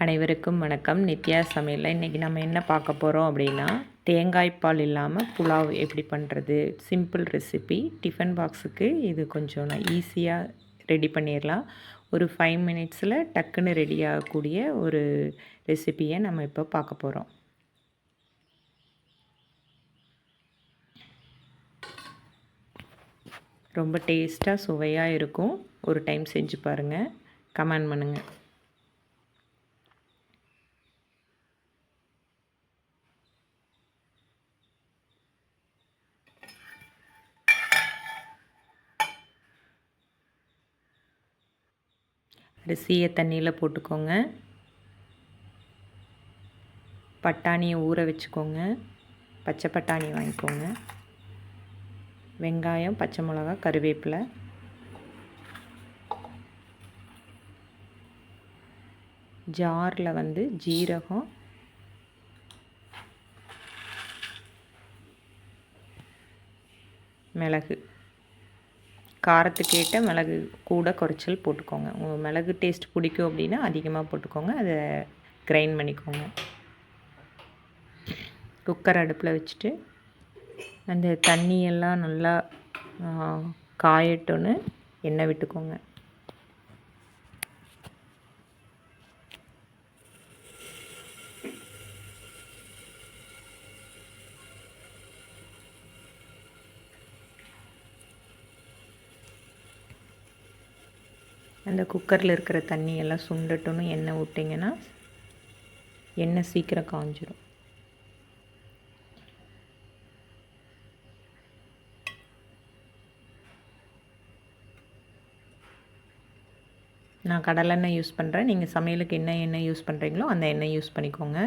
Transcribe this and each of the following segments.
அனைவருக்கும் வணக்கம். நித்யா சமையலில் இன்றைக்கி நம்ம என்ன பார்க்க போகிறோம் அப்படின்னா, தேங்காய் பால் இல்லாமல் புலாவ் எப்படி பண்ணுறது, சிம்பிள் ரெசிபி. டிஃபன் பாக்ஸுக்கு இது கொஞ்சம் ஈஸியாக ரெடி பண்ணிடலாம். ஒரு 5 மினிட்ஸில் டக்குன்னு ரெடி ஆகக்கூடிய ஒரு ரெசிபியை நம்ம இப்போ பார்க்க போகிறோம். ரொம்ப டேஸ்ட்டாக சுவையாக இருக்கும். ஒரு டைம் செஞ்சு பாருங்கள், கமெண்ட் பண்ணுங்கள். அரிசியை தண்ணியில் போட்டுக்கோங்க. பட்டாணியை ஊற வச்சுக்கோங்க. பச்சை பட்டாணி வாங்கிக்கோங்க. வெங்காயம், பச்சை மிளகா, கருவேப்பிலை, ஜாரில் ஜீரகம், மிளகு, காரத்துக்கேற்ற மிளகு கூட குறைச்சல் போட்டுக்கோங்க. உங்கள் மிளகு டேஸ்ட் பிடிக்கும் அப்படின்னா அதிகமாக போட்டுக்கோங்க. அதை கிரைண்ட் பண்ணிக்கோங்க. குக்கர் அடுப்பில் வச்சுட்டு அந்த தண்ணியெல்லாம் நல்லா காயட்டுன்னு எண்ணெய் விட்டுக்கோங்க. அந்த குக்கரில் இருக்கிற தண்ணியெல்லாம் சுண்டட்டுன்னு எண்ணெய் விட்டிங்கன்னா எண்ணெய் சீக்கிரம் காஞ்சிடும். நான் கடலெண்ணெய் யூஸ் பண்ணுறேன். நீங்கள் சமையலுக்கு என்ன எண்ணெய் யூஸ் பண்ணுறீங்களோ அந்த எண்ணெய் யூஸ் பண்ணிக்கோங்க.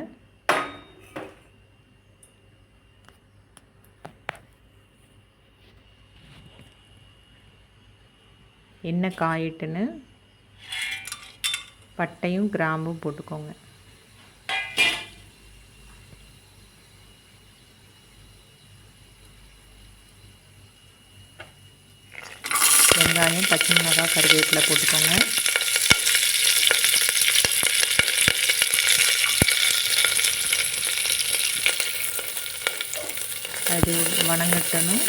எண்ணெய் காயிட்டுன்னு பட்டையும் கிராம்பும் போட்டுக்கோங்க. வெங்காயம், பச்சை மிளகாய், கருவேப்பிலை போட்டுக்கோங்க. அது வணங்கட்டணும்.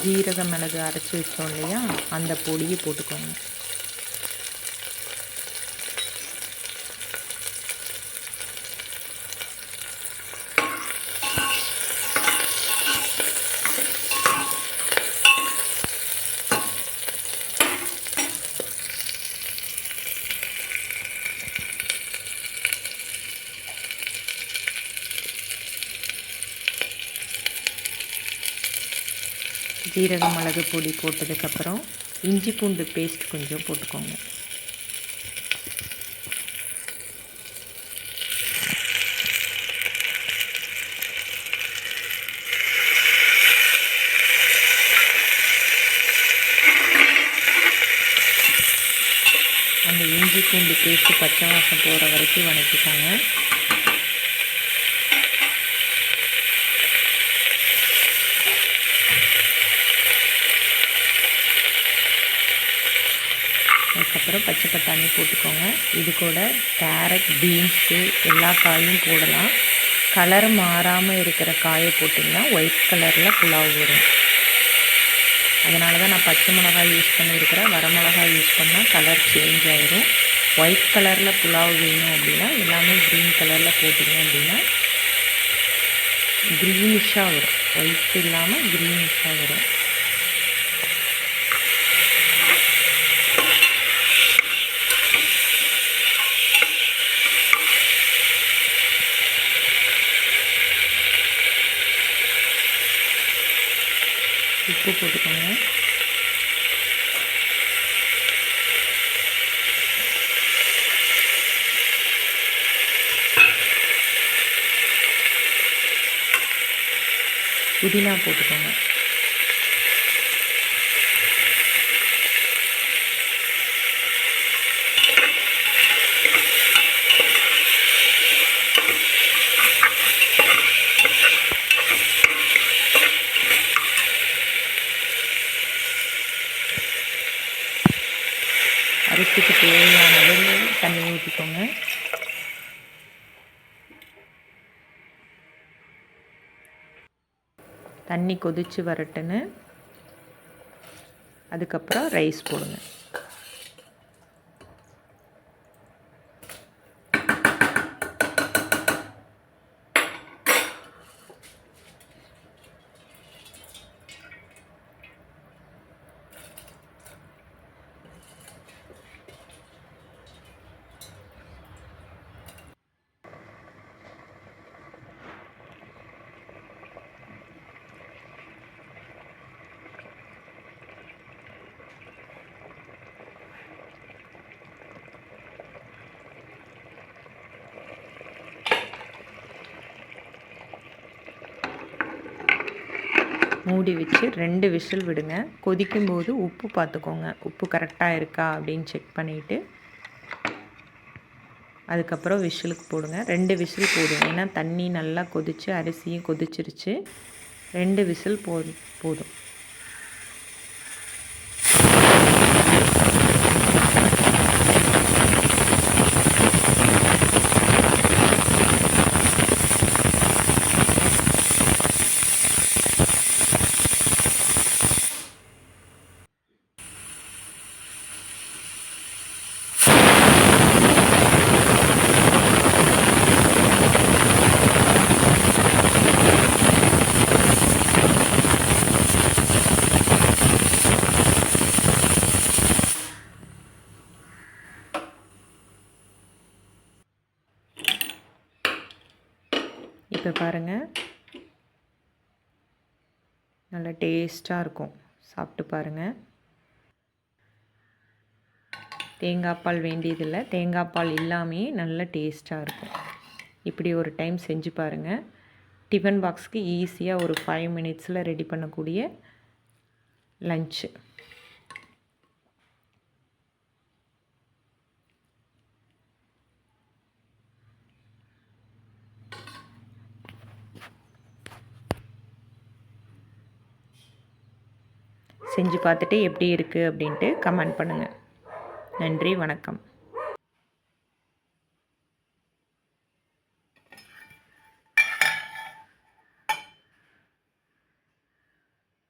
ஜீரக மிளகு அரைச்சி வச்சோம் இல்லையா, அந்த பொடியை போட்டுக்கோங்க. ஜீரக மிளகு பொடி போட்டதுக்கப்புறம் இஞ்சி பூண்டு பேஸ்ட் கொஞ்சம் போட்டுக்கோங்க. அந்த இஞ்சி பூண்டு பேஸ்ட்டு பச்சை வாசம் போகிற வரைக்கும் வதக்கிக்கோங்க. அதுக்கப்புறம் பச்சை பட்டாணி போட்டுக்கோங்க. இது கூட கேரட், பீன்ஸு எல்லா காயும் போடலாம். கலர் மாறாமல் இருக்கிற காயை போட்டிங்கன்னா ஒயிட் கலரில் புலாவ் வரும். அதனால தான் நான் பச்சை மிளகாய் யூஸ் பண்ணியிருக்கிறேன். வரமிளகாய் யூஸ் பண்ணால் கலர் சேஞ்ச் ஆகிடும். ஒயிட் கலரில் புலாவ் வேணும் அப்படின்னா எல்லாமே க்ரீன் கலரில் போட்டிங்க அப்படின்னா க்ரீனிஷாக வரும். ஒயிட் இல்லாமல் க்ரீனிஷாக வரும். உப்பு போட்டுக்கோங்க. புதினா போட்டுக்கோங்க. அரிசிக்கு தேவையான அளவு தண்ணி ஊற்றிக்கோங்க. தண்ணி கொதித்து வரட்டுன்னு அதுக்கப்புறம் ரைஸ் போடுங்க. மூடி வச்சு 2 விசில் விடுங்க. கொதிக்கும்போது உப்பு பார்த்துக்கோங்க. உப்பு கரெக்டாக இருக்கா அப்படின்னு செக் பண்ணிவிட்டு அதுக்கப்புறம் விசிலுக்கு போடுங்க. 2 விசில் போதும். ஏன்னா தண்ணி நல்லா கொதித்து அரிசியும் கொதிச்சிருச்சு. 2 விசில் போதும். இப்போ பாருங்கள், நல்லா டேஸ்ட்டாக இருக்கும். சாப்பிட்டு பாருங்கள். தேங்காய் பால் வேண்டியதில்லை, தேங்காய் பால் இல்லாமையே நல்ல டேஸ்ட்டாக இருக்கும். இப்படி ஒரு டைம் செஞ்சு பாருங்கள். டிஃபன் பாக்ஸ்க்கு ஈஸியாக ஒரு 5 மினிட்ஸில் ரெடி பண்ணக்கூடிய லன்ச்சு. செஞ்சு பார்த்துட்டு எப்படி இருக்குது அப்படின்ட்டு கமெண்ட் பண்ணுங்கள். நன்றி, வணக்கம்.